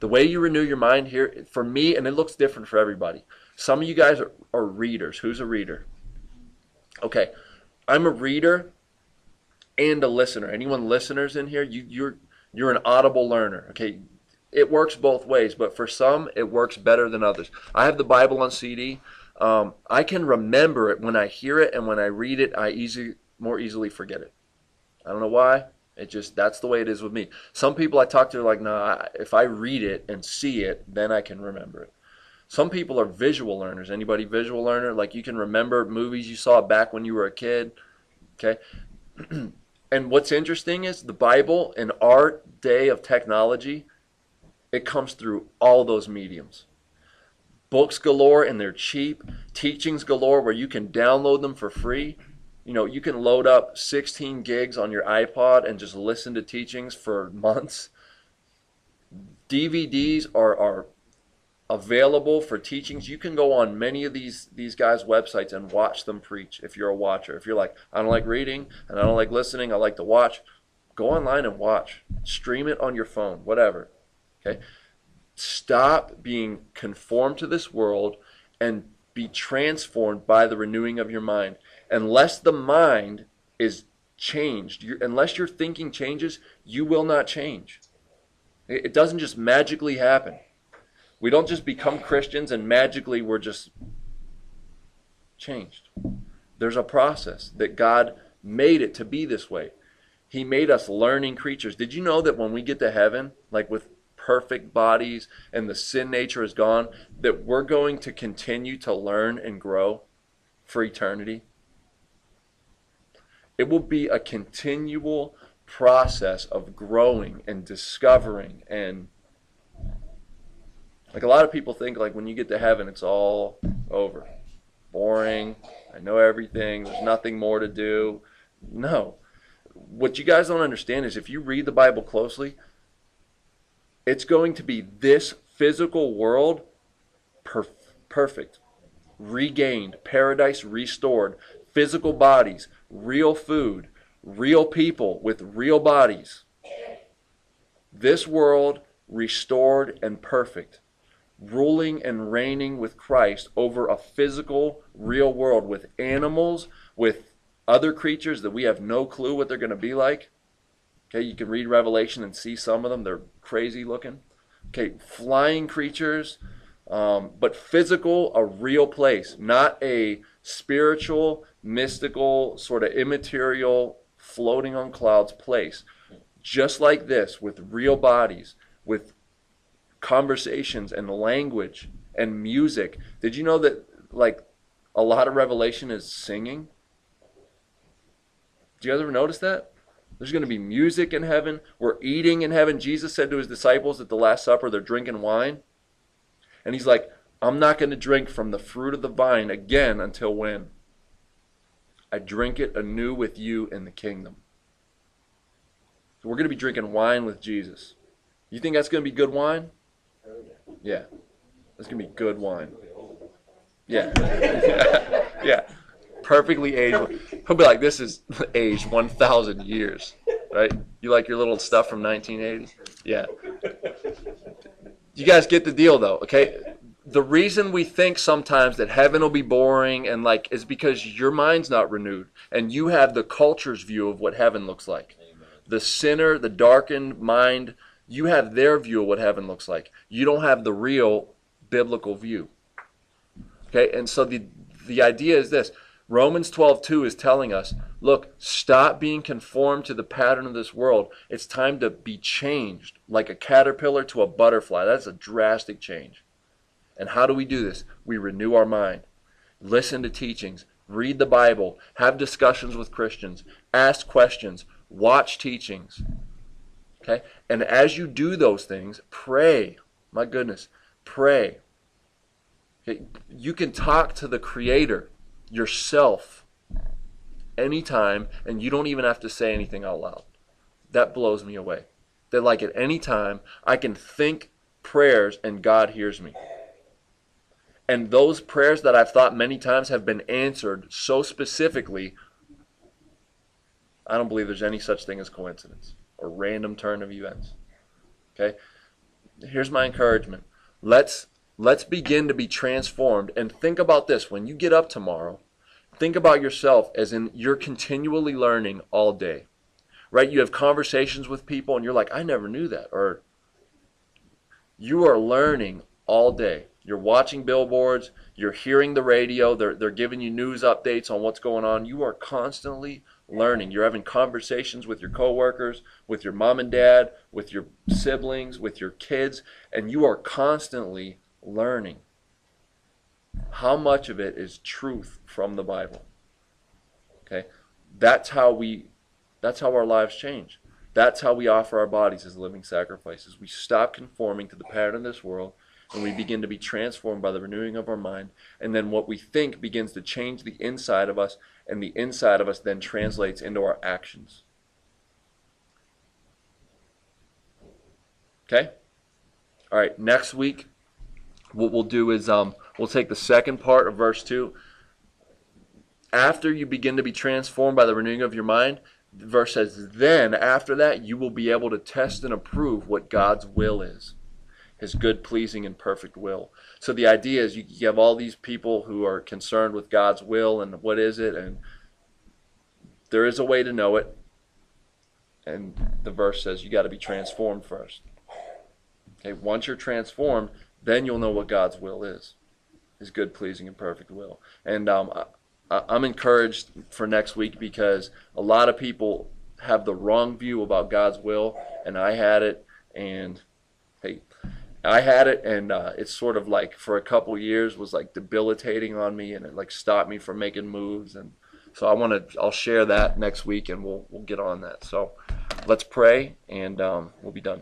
The way you renew your mind here, for me, and it looks different for everybody. Some of you guys are readers. Who's a reader? Okay, I'm a reader and a listener. Anyone listeners in here? You're an audible learner. Okay, it works both ways, but for some it works better than others. I have the Bible on CD. I can remember it when I hear it, and when I read it, more easily forget it. I don't know why. That's the way it is with me. Some people I talk to are like, nah, if I read it and see it, then I can remember it. Some people are visual learners. Anybody visual learner? Like, you can remember movies you saw back when you were a kid. Okay. And what's interesting is the Bible in our day of technology, it comes through all those mediums. Books galore, and they're cheap. Teachings galore where you can download them for free. You can load up 16 gigs on your iPod and just listen to teachings for months. DVDs are available for teachings. You can go on many of these guys' websites and watch them preach if you're a watcher. If you're like, I don't like reading and I don't like listening, I like to watch, go online and watch. Stream it on your phone, whatever. Okay? Stop being conformed to this world and be transformed by the renewing of your mind. Unless the mind is changed, unless your thinking changes, you will not change. It doesn't just magically happen. We don't just become Christians and magically we're just changed. There's a process that God made it to be this way. He made us learning creatures. Did you know that when we get to heaven, like with perfect bodies and the sin nature is gone, that we're going to continue to learn and grow for eternity? It will be a continual process of growing and discovering, and like a lot of people think like when you get to heaven it's all over. Boring. I know everything. There's nothing more to do. No. What you guys don't understand is if you read the Bible closely, it's going to be this physical world perfect, regained, paradise restored, physical bodies, real food, real people with real bodies. This world restored and perfect, ruling and reigning with Christ over a physical, real world with animals, with other creatures that we have no clue what they're going to be like. Okay, you can read Revelation and see some of them. They're crazy looking. Okay, flying creatures, but physical, a real place, not a spiritual, mystical, sort of immaterial, floating on clouds place. Just like this, with real bodies, with conversations and language and music. Did you know that like a lot of Revelation is singing? Do you guys ever notice that? There's going to be music in heaven. We're eating in heaven. Jesus said to his disciples at the Last Supper, they're drinking wine. And he's like, I'm not going to drink from the fruit of the vine again until when? I drink it anew with you in the kingdom. So we're going to be drinking wine with Jesus. You think that's going to be good wine? Yeah. That's going to be good wine. Yeah. Yeah. Perfectly aged. He'll be like, this is aged 1,000 years. Right? You like your little stuff from 1980? Yeah. You guys get the deal though, okay? The reason we think sometimes that heaven will be boring and like is because your mind's not renewed and you have the culture's view of what heaven looks like. Amen. The sinner, the darkened mind, you have their view of what heaven looks like. You don't have the real biblical view. Okay? And so the idea is this. Romans 12:2 is telling us, look, stop being conformed to the pattern of this world. It's time to be changed like a caterpillar to a butterfly. That's a drastic change. And how do we do this? We renew our mind. Listen to teachings. Read the Bible. Have discussions with Christians. Ask questions. Watch teachings. Okay? And as you do those things, pray. My goodness, pray. Okay? You can talk to the Creator yourself anytime, and you don't even have to say anything out loud. That blows me away. That like at any time, I can think prayers and God hears me. And those prayers that I've thought many times have been answered so specifically, I don't believe there's any such thing as coincidence or random turn of events. Okay? here's my encouragement. Let's begin to be transformed. And think about this. When you get up tomorrow, think about yourself as in you're continually learning all day. Right? You have conversations with people and you're like, I never knew that. Or you are learning all day. You're watching billboards. You're hearing the radio. They're giving you news updates on what's going on. You are constantly learning. You're having conversations with your coworkers, with your mom and dad, with your siblings, with your kids, and you are constantly learning. How much of it is truth from the Bible? Okay? That's how our lives change. That's how we offer our bodies as living sacrifices. We stop conforming to the pattern of this world, and we begin to be transformed by the renewing of our mind. And then what we think begins to change the inside of us, and the inside of us then translates into our actions. Okay? All right, next week, what we'll do is we'll take the second part of verse 2. After you begin to be transformed by the renewing of your mind, the verse says, then after that you will be able to test and approve what God's will is. His good, pleasing, and perfect will. So the idea is you have all these people who are concerned with God's will and what is it, and there is a way to know it. And the verse says you got to be transformed first. Okay, once you're transformed, then you'll know what God's will is. His good, pleasing, and perfect will. And I'm encouraged for next week because a lot of people have the wrong view about God's will, and I had it, and it's sort of like for a couple years was like debilitating on me, and it like stopped me from making moves. And so I'll share that next week, and we'll get on that. So let's pray, and we'll be done.